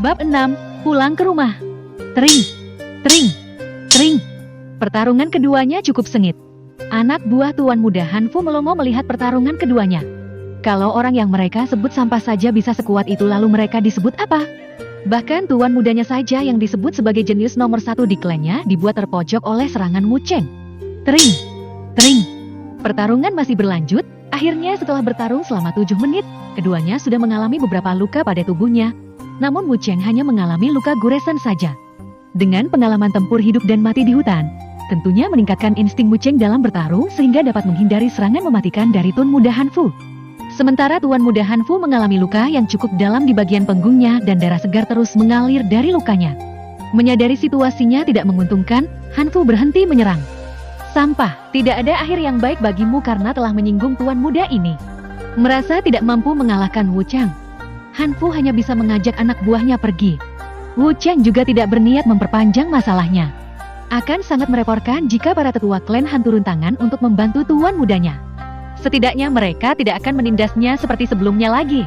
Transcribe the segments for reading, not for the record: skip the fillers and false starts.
Bab 6, pulang ke rumah. Tring, tring, tring. Pertarungan keduanya cukup sengit. Anak buah Tuan Muda Han Fu melongo melihat pertarungan keduanya. Kalau orang yang mereka sebut sampah saja bisa sekuat itu, lalu mereka disebut apa? Bahkan Tuan Mudanya saja yang disebut sebagai jenius nomor 1 di klannya dibuat terpojok oleh serangan Wu Cheng. Tring, tring. Pertarungan masih berlanjut. Akhirnya setelah bertarung selama 7 menit, keduanya sudah mengalami beberapa luka pada tubuhnya. Namun Wu Cheng hanya mengalami luka goresan saja. Dengan pengalaman tempur hidup dan mati di hutan, tentunya meningkatkan insting Wu Cheng dalam bertarung sehingga dapat menghindari serangan mematikan dari Tuan Muda Han Fu. Sementara Tuan Muda Han Fu mengalami luka yang cukup dalam di bagian punggungnya dan darah segar terus mengalir dari lukanya. Menyadari situasinya tidak menguntungkan, Han Fu berhenti menyerang. Sampah, tidak ada akhir yang baik bagimu karena telah menyinggung Tuan Muda ini. Merasa tidak mampu mengalahkan Wu Cheng, Han Fu hanya bisa mengajak anak buahnya pergi. Wu Cheng juga tidak berniat memperpanjang masalahnya. Akan sangat merepotkan jika para tetua klan Han turun tangan untuk membantu Tuan Mudanya. Setidaknya mereka tidak akan menindasnya seperti sebelumnya lagi.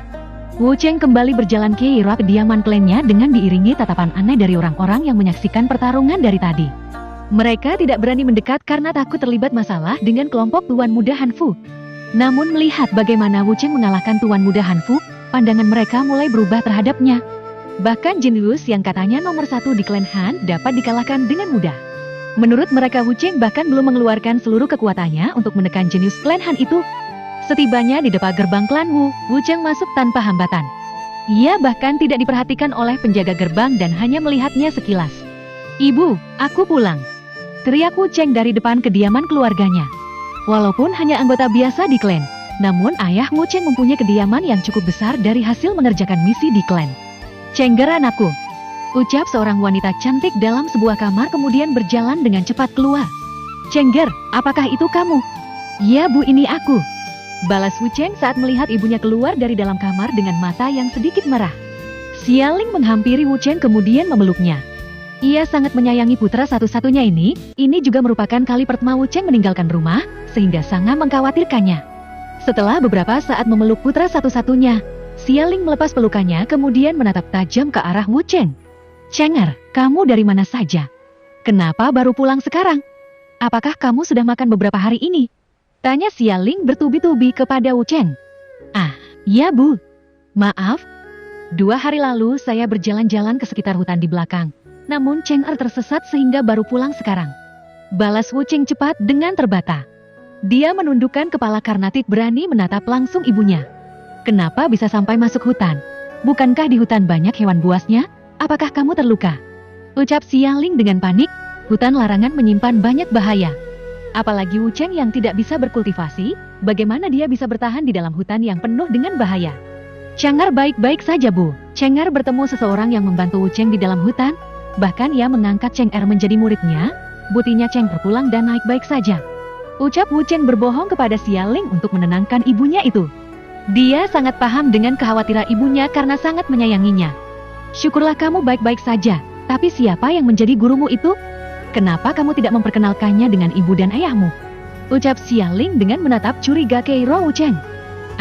Wu Cheng kembali berjalan ke arah kediaman klannya dengan diiringi tatapan aneh dari orang-orang yang menyaksikan pertarungan dari tadi. Mereka tidak berani mendekat karena takut terlibat masalah dengan kelompok Tuan Muda Han Fu. Namun melihat bagaimana Wu Cheng mengalahkan Tuan Muda Han Fu, pandangan mereka mulai berubah terhadapnya. Bahkan jenius yang katanya nomor 1 di klan Han dapat dikalahkan dengan mudah. Menurut mereka Wu Cheng bahkan belum mengeluarkan seluruh kekuatannya untuk menekan jenius klan Han itu. Setibanya di depan gerbang klan Wu Cheng masuk tanpa hambatan. Ia bahkan tidak diperhatikan oleh penjaga gerbang dan hanya melihatnya sekilas. "Ibu, aku pulang," teriak Wu Cheng dari depan kediaman keluarganya. Walaupun hanya anggota biasa di klan, namun ayah Wu Cheng mempunyai kediaman yang cukup besar dari hasil mengerjakan misi di klan. "Chengger anakku," ucap seorang wanita cantik dalam sebuah kamar kemudian berjalan dengan cepat keluar. "Chengger, apakah itu kamu?" "Ya bu, ini aku," balas Wu Cheng saat melihat ibunya keluar dari dalam kamar dengan mata yang sedikit merah. Xialing menghampiri Wu Cheng kemudian memeluknya. Ia sangat menyayangi putra satu-satunya ini juga merupakan kali pertama Wu Cheng meninggalkan rumah, sehingga sangat mengkhawatirkannya. Setelah beberapa saat memeluk putra satu-satunya, Xialing melepas pelukannya kemudian menatap tajam ke arah Wu Cheng. "Cheng'er, kamu dari mana saja? Kenapa baru pulang sekarang? Apakah kamu sudah makan beberapa hari ini?" tanya Xialing bertubi-tubi kepada Wu Cheng. "Ah, ya bu. Maaf. 2 hari lalu saya berjalan-jalan ke sekitar hutan di belakang. Namun Cheng'er tersesat sehingga baru pulang sekarang," balas Wu Cheng cepat dengan terbata. Dia menundukkan kepala karena tidak berani menatap langsung ibunya. "Kenapa bisa sampai masuk hutan? Bukankah di hutan banyak hewan buasnya? Apakah kamu terluka?" ucap Xialing dengan panik. Hutan larangan menyimpan banyak bahaya. Apalagi Wu Cheng yang tidak bisa berkultivasi, bagaimana dia bisa bertahan di dalam hutan yang penuh dengan bahaya? "Cheng'er baik-baik saja bu. Cheng'er bertemu seseorang yang membantu Wu Cheng di dalam hutan. Bahkan ia mengangkat Cheng'er menjadi muridnya. Buktinya Cheng'er pulang dan naik baik saja," ucap Wu Cheng berbohong kepada Xialing untuk menenangkan ibunya itu. Dia sangat paham dengan kekhawatiran ibunya karena sangat menyayanginya. "Syukurlah kamu baik-baik saja. Tapi siapa yang menjadi gurumu itu? Kenapa kamu tidak memperkenalkannya dengan ibu dan ayahmu?" ucap Xialing dengan menatap curiga ke arah Wu Cheng.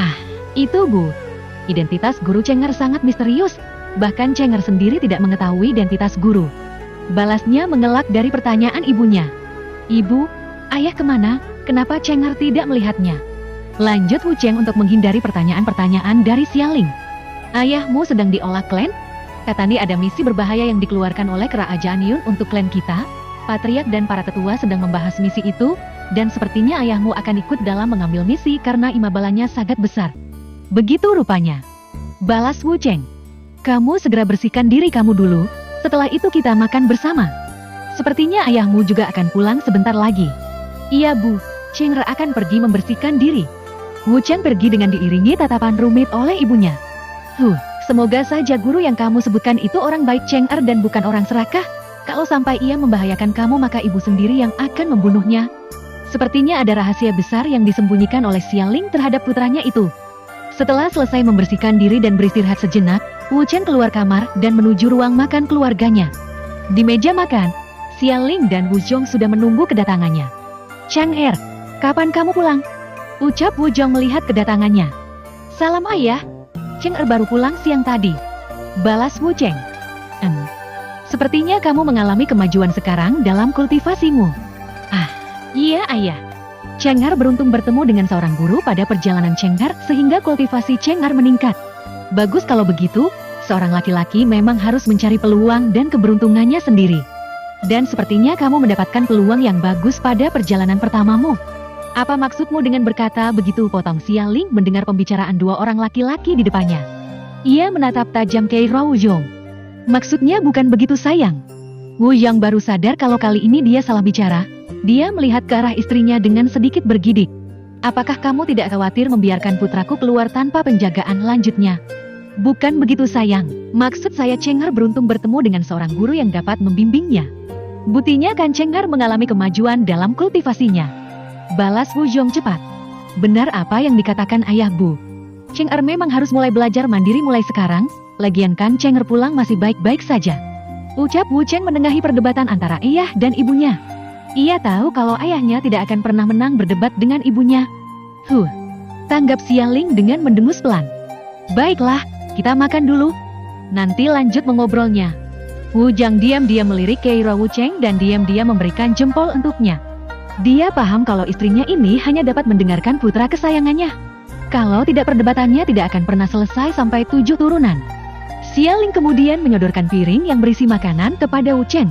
"Ah, itu bu. Identitas guru Cheng'er sangat misterius. Bahkan Cheng'er sendiri tidak mengetahui identitas guru," balasnya mengelak dari pertanyaan ibunya. "Ibu, ayah kemana? Kenapa Cheng'er tidak melihatnya?" lanjut Wu Cheng untuk menghindari pertanyaan-pertanyaan dari Xialing. "Ayahmu sedang diolah klan? Katanya ada misi berbahaya yang dikeluarkan oleh kerajaan Yun untuk klan kita. Patriark dan para tetua sedang membahas misi itu, dan sepertinya ayahmu akan ikut dalam mengambil misi karena imbalannya sangat besar." "Begitu rupanya," balas Wu Cheng. "Kamu segera bersihkan diri kamu dulu, setelah itu kita makan bersama. Sepertinya ayahmu juga akan pulang sebentar lagi." "Iya bu, Cheng'er akan pergi membersihkan diri." Wu Cheng pergi dengan diiringi tatapan rumit oleh ibunya. Semoga saja guru yang kamu sebutkan itu orang baik Cheng'er dan bukan orang serakah. Kalau sampai ia membahayakan kamu maka ibu sendiri yang akan membunuhnya." Sepertinya ada rahasia besar yang disembunyikan oleh Xialing terhadap putranya itu. Setelah selesai membersihkan diri dan beristirahat sejenak, Wu Cheng keluar kamar dan menuju ruang makan keluarganya. Di meja makan, Xialing dan Wu Zhong sudah menunggu kedatangannya. "Cheng'er, kapan kamu pulang?" ucap Wu Zhong melihat kedatangannya. "Salam ayah, Cheng'er baru pulang siang tadi," balas Wu Cheng. Sepertinya kamu mengalami kemajuan sekarang dalam kultivasimu. Ah, iya ayah. Cenghar beruntung bertemu dengan seorang guru pada perjalanan Cenghar sehingga kultivasi Cenghar meningkat. Bagus kalau begitu, seorang laki-laki memang harus mencari peluang dan keberuntungannya sendiri. Dan sepertinya kamu mendapatkan peluang yang bagus pada perjalanan pertamamu. Apa maksudmu dengan berkata begitu? Potong Xialing mendengar pembicaraan dua orang laki-laki di depannya. Ia menatap tajam Kei Raozhong. Maksudnya bukan begitu sayang. Wu Yang baru sadar kalau kali ini dia salah bicara. Dia melihat ke arah istrinya dengan sedikit bergidik. Apakah kamu tidak khawatir membiarkan putraku keluar tanpa penjagaan lanjutnya? Bukan begitu sayang. Maksud saya Cenghar beruntung bertemu dengan seorang guru yang dapat membimbingnya. Buktinya kan Cenghar mengalami kemajuan dalam kultivasinya. Balas Wu Zhong cepat. Benar apa yang dikatakan ayah Bu. Cenghar memang harus mulai belajar mandiri mulai sekarang. Lagian kan Cenghar pulang masih baik-baik saja. Ucap Wu Chen menengahi perdebatan antara ayah dan ibunya. Ia tahu kalau ayahnya tidak akan pernah menang berdebat dengan ibunya. Tanggap Xialing dengan mendengus pelan. Baiklah, kita makan dulu. Nanti lanjut mengobrolnya. Wu Zhang diam-diam melirik Keira Wu Cheng dan diam-diam memberikan jempol untuknya. Dia paham kalau istrinya ini hanya dapat mendengarkan putra kesayangannya. Kalau tidak, perdebatannya tidak akan pernah selesai sampai 7 turunan. Xialing kemudian menyodorkan piring yang berisi makanan kepada Wu Chen.